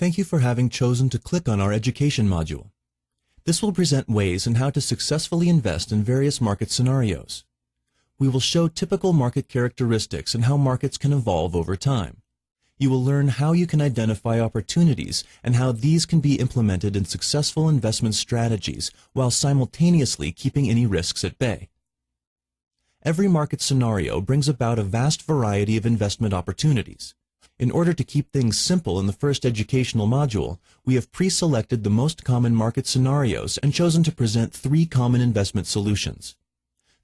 Thank you for having chosen to click on our education module. This will present ways on how to successfully invest in various market scenarios. We will show typical market characteristics and how markets can evolve over time. You will learn how you can identify opportunities and how these can be implemented in successful investment strategies while simultaneously keeping any risks at bay. Every market scenario brings about a vast variety of investment opportunities. In order to keep things simple in the first educational module, we have pre-selected the most common market scenarios and chosen to present 3 common investment solutions.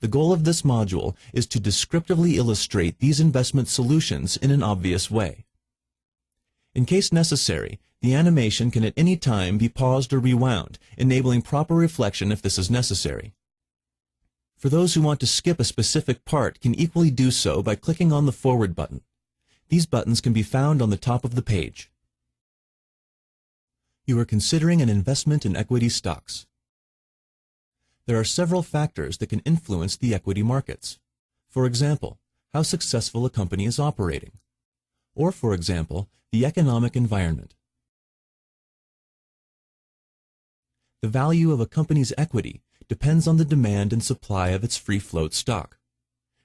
The goal of this module is to descriptively illustrate these investment solutions in an obvious way. In case necessary, the animation can at any time be paused or rewound, enabling proper reflection if this is necessary. For those who want to skip a specific part can equally do so by clicking on the forward button. These buttons can be found on the top of the page. You are considering an investment in equity stocks. There are several factors that can influence the equity markets. For example, how successful a company is operating. Or, for example, the economic environment. The value of a company's equity depends on the demand and supply of its free float stock.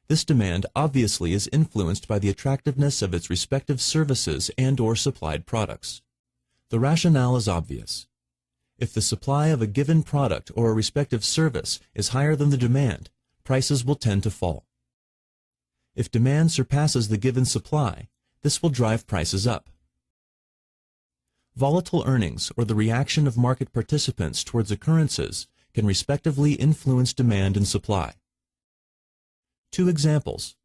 This demand obviously is influenced by the attractiveness of its respective services and/or supplied products. The rationale is obvious. If the supply of a given product or a respective service is higher than the demand, prices will tend to fall. If demand surpasses the given supply, this will drive prices up. Volatile earnings, or the reaction of market participants towards occurrences, can respectively influence demand and supply. 2 examples.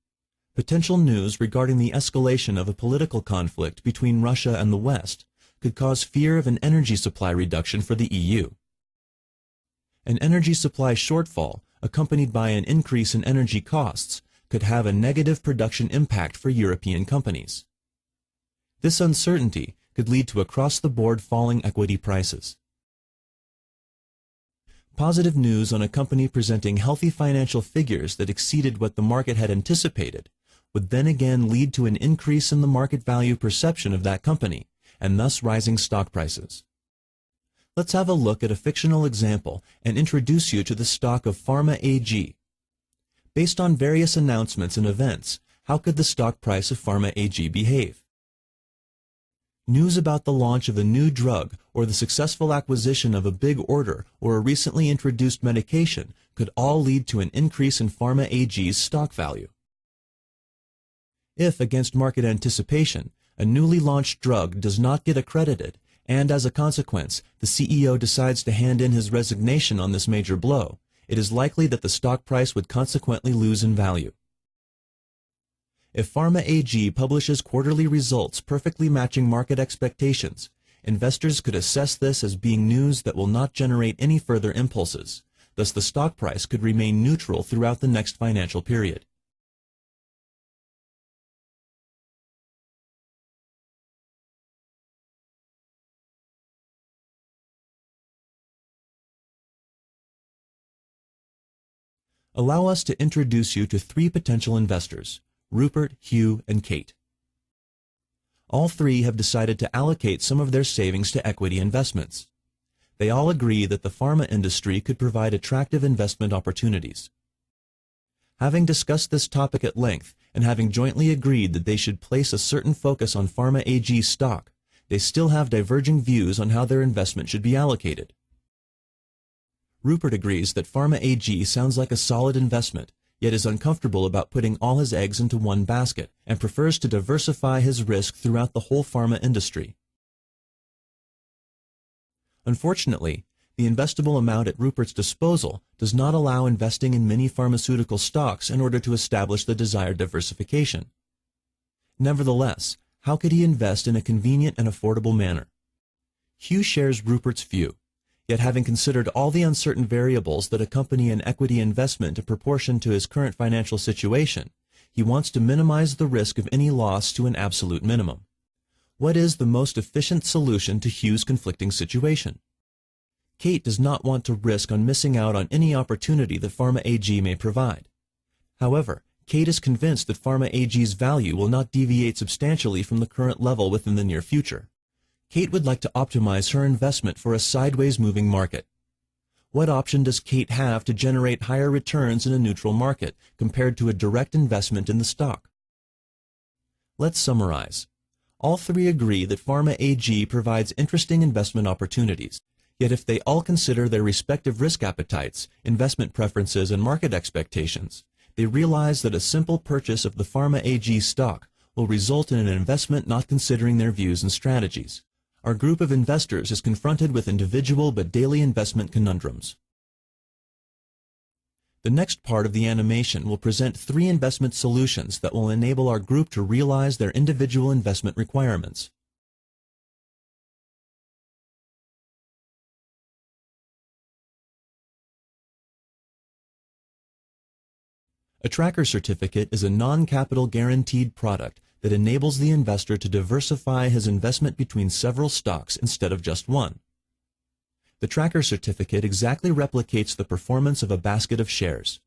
Potential news regarding the escalation of a political conflict between Russia and the West could cause fear of an energy supply reduction for the EU. An energy supply shortfall, accompanied by an increase in energy costs, could have a negative production impact for European companies. This uncertainty could lead to across-the-board falling equity prices. Positive news on a company presenting healthy financial figures that exceeded what the market had anticipated would then again lead to an increase in the market value perception of that company, and thus rising stock prices. Let's have a look at a fictional example and introduce you to the stock of Pharma AG. Based on various announcements and events, how could the stock price of Pharma AG behave? News about the launch of a new drug or the successful acquisition of a big order or a recently introduced medication could all lead to an increase in Pharma AG's stock value. If, against market anticipation, a newly launched drug does not get accredited, and as a consequence, the CEO decides to hand in his resignation on this major blow, it is likely that the stock price would consequently lose in value. If Pharma AG publishes quarterly results perfectly matching market expectations, investors could assess this as being news that will not generate any further impulses. Thus, the stock price could remain neutral throughout the next financial period. Allow us to introduce you to 3 potential investors: Rupert, Hugh, and Kate. All 3 have decided to allocate some of their savings to equity investments. They all agree that the pharma industry could provide attractive investment opportunities. Having discussed this topic at length and having jointly agreed that they should place a certain focus on Pharma AG stock, they still have diverging views on how their investment should be allocated. Rupert agrees that Pharma AG sounds like a solid investment, yet is uncomfortable about putting all his eggs into one basket and prefers to diversify his risk throughout the whole pharma industry. Unfortunately, the investable amount at Rupert's disposal does not allow investing in many pharmaceutical stocks in order to establish the desired diversification. Nevertheless, how could he invest in a convenient and affordable manner? Hugh shares Rupert's view. Yet having considered all the uncertain variables that accompany an equity investment in proportion to his current financial situation, he wants to minimize the risk of any loss to an absolute minimum. What is the most efficient solution to Hugh's conflicting situation? Kate does not want to risk on missing out on any opportunity that Pharma AG may provide. However, Kate is convinced that Pharma AG's value will not deviate substantially from the current level within the near future. Kate would like to optimize her investment for a sideways moving market. What option does Kate have to generate higher returns in a neutral market compared to a direct investment in the stock? Let's summarize. All three agree that Pharma AG provides interesting investment opportunities. Yet if they all consider their respective risk appetites, investment preferences, and market expectations, they realize that a simple purchase of the Pharma AG stock will result in an investment not considering their views and strategies. Our group of investors is confronted with individual but daily investment conundrums. The next part of the animation will present 3 investment solutions that will enable our group to realize their individual investment requirements. A tracker certificate is a non-capital guaranteed product that enables the investor to diversify his investment between several stocks instead of just one. The tracker certificate exactly replicates the performance of a basket of shares.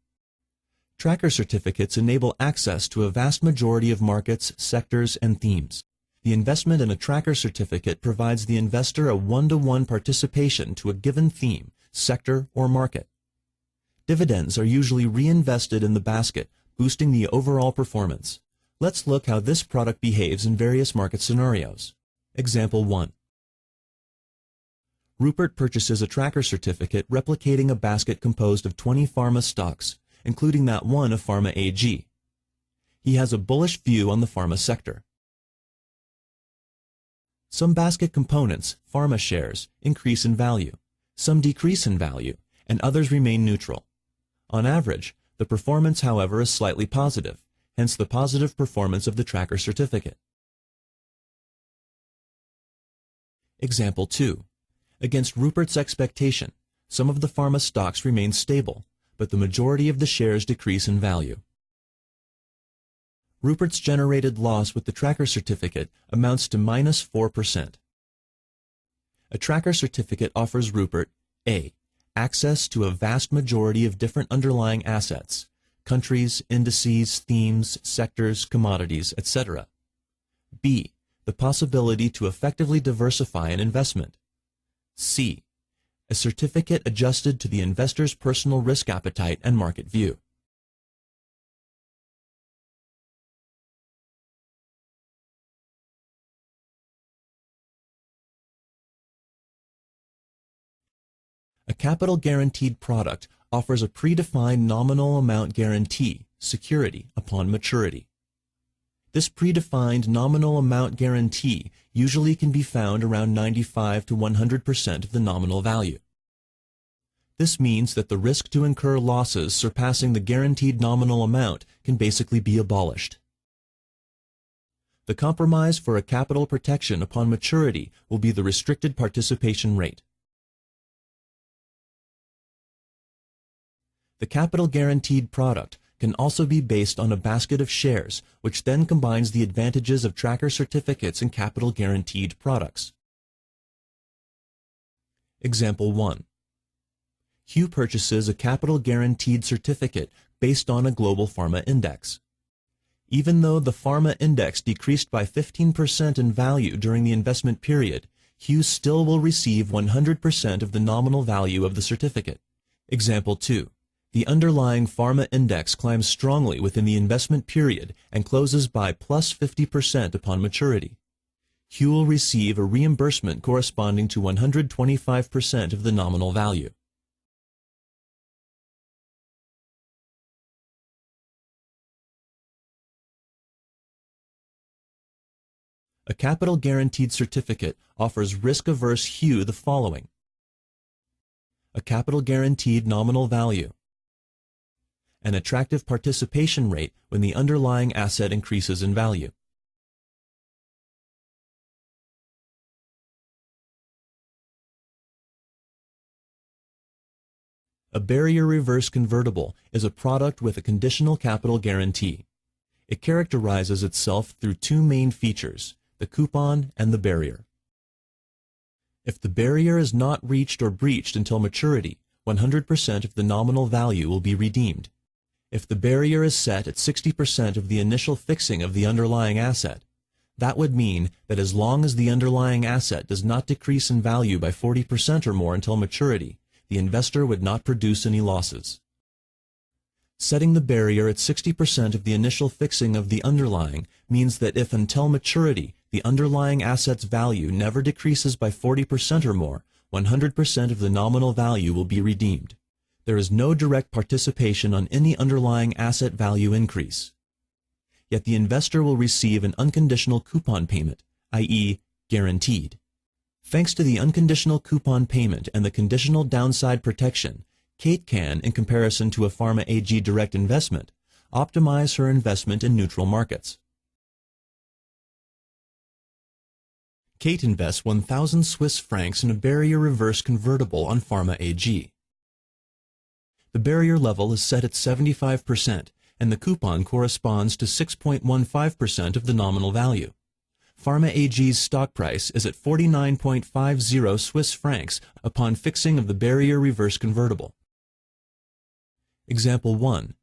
Tracker certificates enable access to a vast majority of markets, sectors, and themes. The investment in a tracker certificate provides the investor a one-to-one participation to a given theme, sector, or market. Dividends are usually reinvested in the basket, boosting the overall performance. Let's look how this product behaves in various market scenarios. Example 1. Rupert purchases a tracker certificate replicating a basket composed of 20 pharma stocks, including that one of Pharma AG. He has a bullish view on the pharma sector. Some basket components, pharma shares, increase in value, some decrease in value, and others remain neutral. On average, the performance, however, is slightly positive, hence the positive performance of the tracker certificate. Example 2. Against Rupert's expectation, some of the pharma stocks remain stable, but the majority of the shares decrease in value. Rupert's generated loss with the tracker certificate amounts to -4%. A tracker certificate offers Rupert A. Access to a vast majority of different underlying assets, countries, indices, themes, sectors, commodities, etc. B. The possibility to effectively diversify an investment. C. A certificate adjusted to the investor's personal risk appetite and market view. A capital guaranteed product offers a predefined nominal amount guarantee, security, upon maturity. This predefined nominal amount guarantee usually can be found around 95 to 100% of the nominal value. This means that the risk to incur losses surpassing the guaranteed nominal amount can basically be abolished. The compromise for a capital protection upon maturity will be the restricted participation rate. The capital guaranteed product can also be based on a basket of shares, which then combines the advantages of tracker certificates and capital guaranteed products. Example 1. Hugh purchases a capital guaranteed certificate based on a global pharma index. Even though the pharma index decreased by 15% in value during the investment period, Hugh still will receive 100% of the nominal value of the certificate. Example 2. The underlying pharma index climbs strongly within the investment period and closes by plus 50% upon maturity. Hugh will receive a reimbursement corresponding to 125% of the nominal value. A capital guaranteed certificate offers risk-averse Hugh the following: a capital guaranteed nominal value, an attractive participation rate when the underlying asset increases in value. A barrier reverse convertible is a product with a conditional capital guarantee. It characterizes itself through 2 main features, the coupon and the barrier. If the barrier is not reached or breached until maturity, 100% of the nominal value will be redeemed. If the barrier is set at 60% of the initial fixing of the underlying asset, That would mean that as long as the underlying asset does not decrease in value by 40% or more until maturity, the investor would not produce any losses. Setting the barrier at 60% of the initial fixing of the underlying means that if until maturity the underlying asset's value never decreases by 40% or more, 100% of the nominal value will be redeemed. There is no direct participation on any underlying asset value increase. Yet the investor will receive an unconditional coupon payment, i.e., guaranteed. Thanks to the unconditional coupon payment and the conditional downside protection, Kate can, in comparison to a Pharma AG direct investment, optimize her investment in neutral markets. Kate invests 1,000 Swiss francs in a barrier reverse convertible on Pharma AG. The barrier level is set at 75%, and the coupon corresponds to 6.15% of the nominal value. Pharma AG's stock price is at 49.50 Swiss francs upon fixing of the barrier reverse convertible. Example 1.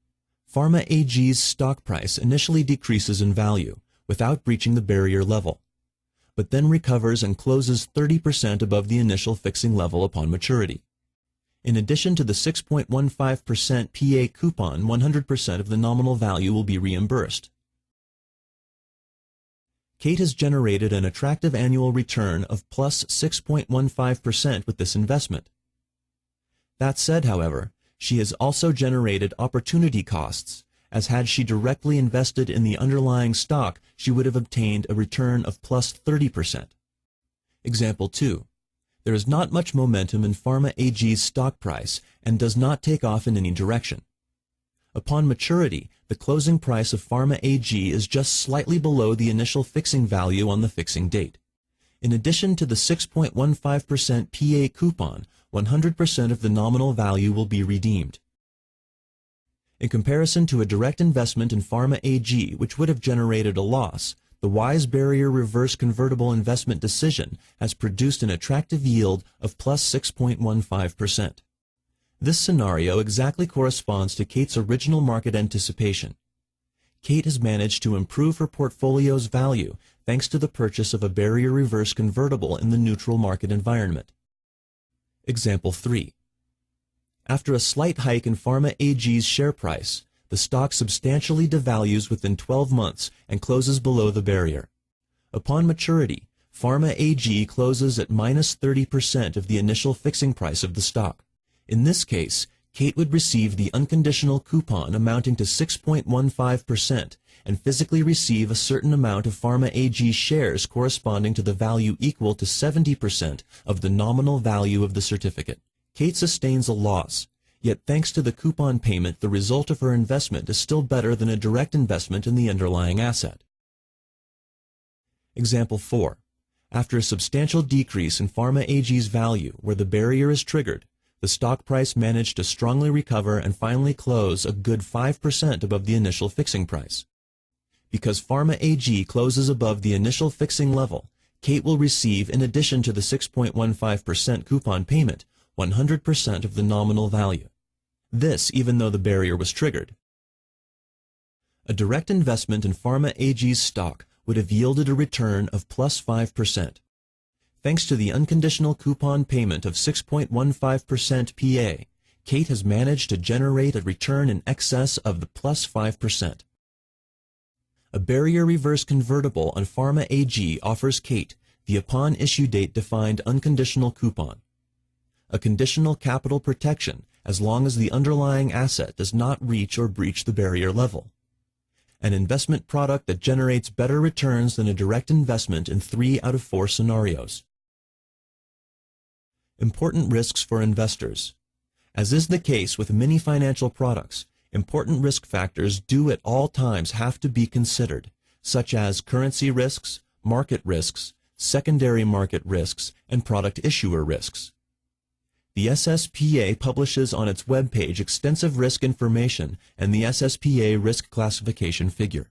Pharma AG's stock price initially decreases in value without breaching the barrier level, but then recovers and closes 30% above the initial fixing level upon maturity. In addition to the 6.15% PA coupon, 100% of the nominal value will be reimbursed. Kate has generated an attractive annual return of plus 6.15% with this investment. That said, however, she has also generated opportunity costs, as had she directly invested in the underlying stock, she would have obtained a return of plus 30%. Example 2. There is not much momentum in Pharma AG's stock price and does not take off in any direction. Upon maturity, the closing price of Pharma AG is just slightly below the initial fixing value on the fixing date. In addition to the 6.15% PA coupon, 100% of the nominal value will be redeemed. In comparison to a direct investment in Pharma AG, which would have generated a loss, the wise barrier reverse convertible investment decision has produced an attractive yield of plus 6.15%. This scenario exactly corresponds to Kate's original market anticipation. Kate has managed to improve her portfolio's value thanks to the purchase of a barrier reverse convertible in the neutral market environment. Example 3. After a slight hike in Pharma AG's share price, the stock substantially devalues within 12 months and closes below the barrier. Upon maturity, Pharma AG closes at minus 30% of the initial fixing price of the stock. In this case, Kate would receive the unconditional coupon amounting to 6.15% and physically receive a certain amount of Pharma AG shares corresponding to the value equal to 70% of the nominal value of the certificate. Kate sustains a loss, yet thanks to the coupon payment, the result of her investment is still better than a direct investment in the underlying asset. Example 4. After a substantial decrease in Pharma AG's value where the barrier is triggered, the stock price managed to strongly recover and finally close a good 5% above the initial fixing price. Because Pharma AG closes above the initial fixing level, Kate will receive, in addition to the 6.15% coupon payment, 100% of the nominal value. This even though the barrier was triggered. A direct investment in Pharma AG's stock would have yielded a return of plus 5%. Thanks to the unconditional coupon payment of 6.15% PA, Kate has managed to generate a return in excess of the plus 5%. A barrier reverse convertible on Pharma AG offers Kate the upon issue date defined unconditional coupon, a conditional capital protection as long as the underlying asset does not reach or breach the barrier level, an investment product that generates better returns than a direct investment in 3 out of 4 scenarios. Important risks for investors. As is the case with many financial products, important risk factors do at all times have to be considered, such as currency risks, market risks, secondary market risks, and product issuer risks. The SSPA publishes on its webpage extensive risk information and the SSPA risk classification figure.